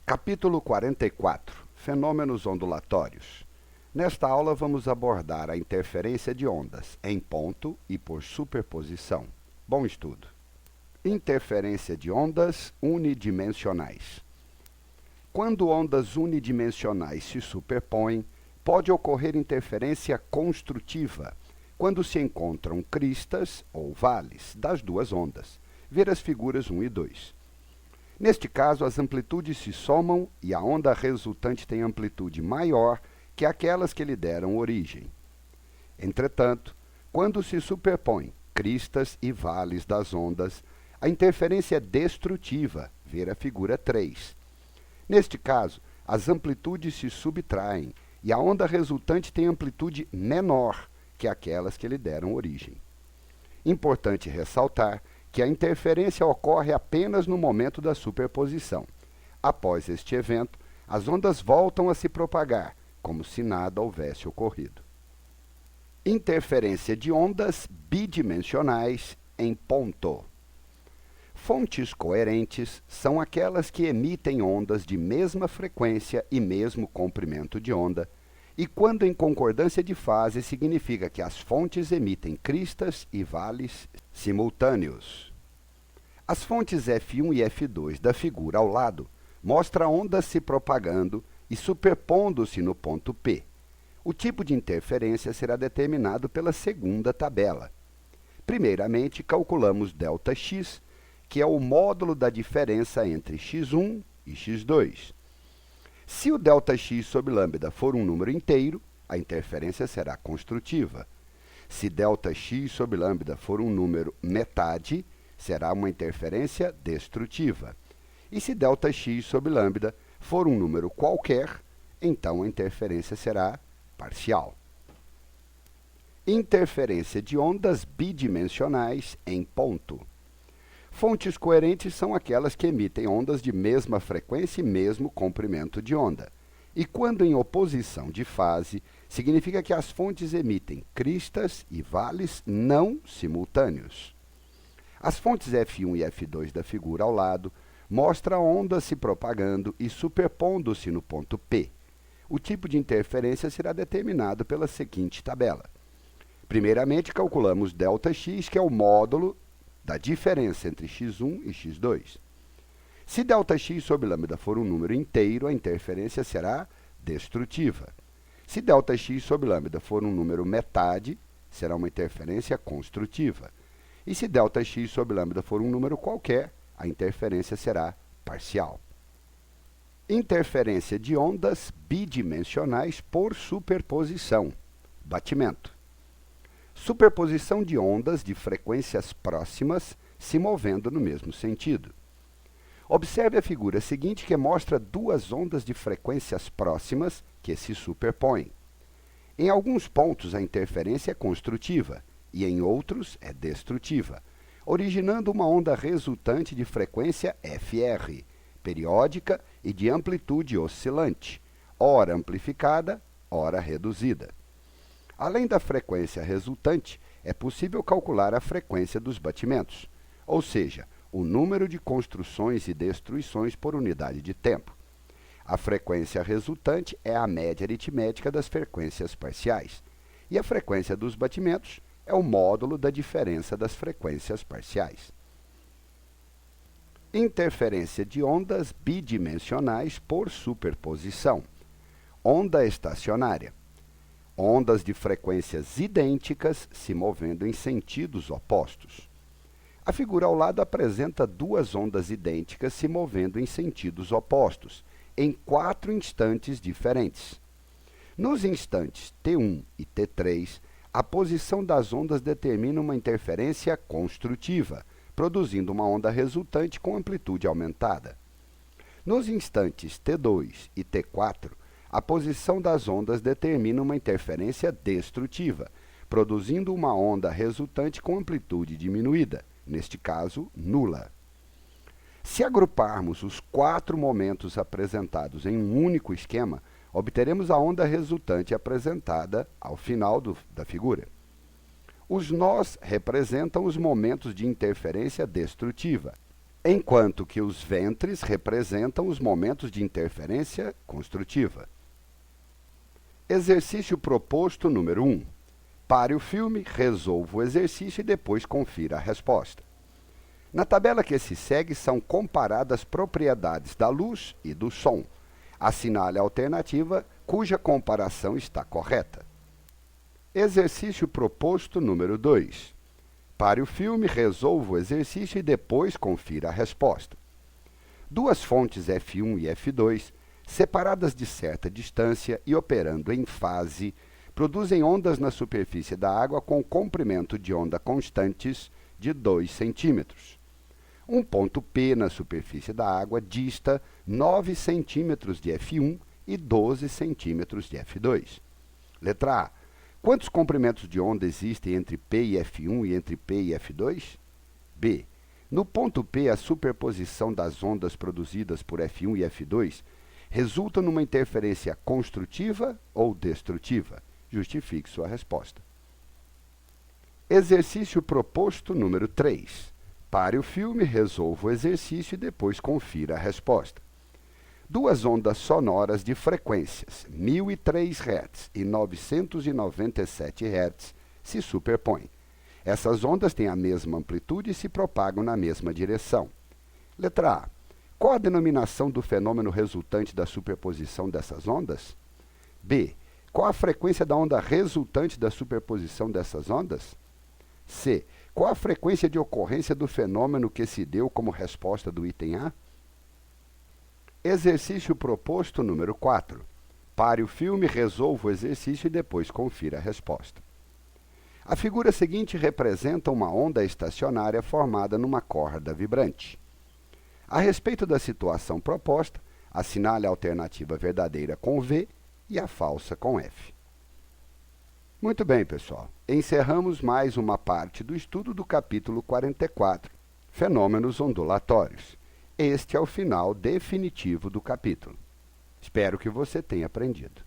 Capítulo 44 – Fenômenos ondulatórios. Nesta aula vamos abordar a interferência de ondas em ponto e por superposição. Bom estudo. Interferência de ondas unidimensionais. Quando ondas unidimensionais se superpõem, pode ocorrer interferência construtiva, quando se encontram cristas ou vales das duas ondas. Ver as figuras 1 e 2. Neste caso, as amplitudes se somam e a onda resultante tem amplitude maior que aquelas que lhe deram origem. Entretanto, quando se superpõem cristas e vales das ondas, a interferência é destrutiva, ver a figura 3. Neste caso, as amplitudes se subtraem e a onda resultante tem amplitude menor que aquelas que lhe deram origem. Importante ressaltar que a interferência ocorre apenas no momento da superposição. Após este evento, as ondas voltam a se propagar, como se nada houvesse ocorrido. Interferência de ondas bidimensionais em ponto. Fontes coerentes são aquelas que emitem ondas de mesma frequência e mesmo comprimento de onda, e quando em concordância de fase significa que as fontes emitem cristas e vales simultâneos. As fontes F1 e F2 da figura ao lado mostram ondas se propagando e superpondo-se no ponto P. O tipo de interferência será determinado pela segunda tabela. Primeiramente, calculamos ΔX, que é o módulo da diferença entre x1 e x2. Se o ΔX sobre lambda for um número inteiro, a interferência será construtiva. Se ΔX sobre lambda for um número metade, será uma interferência destrutiva. E se ΔX sobre lambda for um número qualquer, então a interferência será parcial. Interferência de ondas bidimensionais em ponto. Fontes coerentes são aquelas que emitem ondas de mesma frequência e mesmo comprimento de onda. E quando em oposição de fase, significa que as fontes emitem cristas e vales não simultâneos. As fontes F1 e F2 da figura ao lado mostram ondas se propagando e superpondo-se no ponto P. O tipo de interferência será determinado pela seguinte tabela. Primeiramente, calculamos ΔX, que é o módulo da diferença entre x1 e x2. Se ΔX sobre lambda for um número inteiro, a interferência será destrutiva. Se ΔX sobre lambda for um número metade, será uma interferência construtiva. E se ΔX sobre lambda for um número qualquer, a interferência será parcial. Interferência de ondas bidimensionais por superposição. Batimento. Superposição de ondas de frequências próximas se movendo no mesmo sentido. Observe a figura seguinte que mostra duas ondas de frequências próximas que se superpõem. Em alguns pontos a interferência é construtiva e em outros é destrutiva, originando uma onda resultante de frequência FR, periódica e de amplitude oscilante, ora amplificada, ora reduzida. Além da frequência resultante, é possível calcular a frequência dos batimentos, ou seja, o número de construções e destruições por unidade de tempo. A frequência resultante é a média aritmética das frequências parciais, e a frequência dos batimentos é o módulo da diferença das frequências parciais. Interferência de ondas bidimensionais por superposição. Onda estacionária. Ondas de frequências idênticas se movendo em sentidos opostos. A figura ao lado apresenta duas ondas idênticas se movendo em sentidos opostos, em 4 instantes diferentes. Nos instantes T1 e T3, a posição das ondas determina uma interferência construtiva, produzindo uma onda resultante com amplitude aumentada. Nos instantes T2 e T4, a posição das ondas determina uma interferência destrutiva, produzindo uma onda resultante com amplitude diminuída, neste caso, nula. Se agruparmos os 4 momentos apresentados em um único esquema, obteremos a onda resultante apresentada ao final da figura. Os nós representam os momentos de interferência destrutiva enquanto que os ventres representam os momentos de interferência construtiva. Exercício proposto número 1. Pare o filme, resolva o exercício e depois confira a resposta. Na tabela que se segue são comparadas propriedades da luz e do som. Assinale a alternativa cuja comparação está correta. Exercício proposto número 2. Pare o filme, resolva o exercício e depois confira a resposta. Duas fontes F1 e F2, separadas de certa distância e operando em fase, produzem ondas na superfície da água com comprimento de onda constantes de 2 centímetros. Um ponto P na superfície da água dista 9 centímetros de F1 e 12 centímetros de F2. Letra A. Quantos comprimentos de onda existem entre P e F1 e entre P e F2? B. No ponto P, a superposição das ondas produzidas por F1 e F2 resulta numa interferência construtiva ou destrutiva? Justifique sua resposta. Exercício proposto número 3. Pare o filme, resolva o exercício e depois confira a resposta. Duas ondas sonoras de frequências 1003 Hz e 997 Hz se superpõem. Essas ondas têm a mesma amplitude e se propagam na mesma direção. Letra A. Qual a denominação do fenômeno resultante da superposição dessas ondas? B. Qual a frequência da onda resultante da superposição dessas ondas? C. Qual a frequência de ocorrência do fenômeno que se deu como resposta do item A? Exercício proposto número 4. Pare o filme, resolva o exercício e depois confira a resposta. A figura seguinte representa uma onda estacionária formada numa corda vibrante. A respeito da situação proposta, assinale a alternativa verdadeira com V e a falsa com F. Muito bem, pessoal. Encerramos mais uma parte do estudo do capítulo 44, Fenômenos ondulatórios. Este é o final definitivo do capítulo. Espero que você tenha aprendido.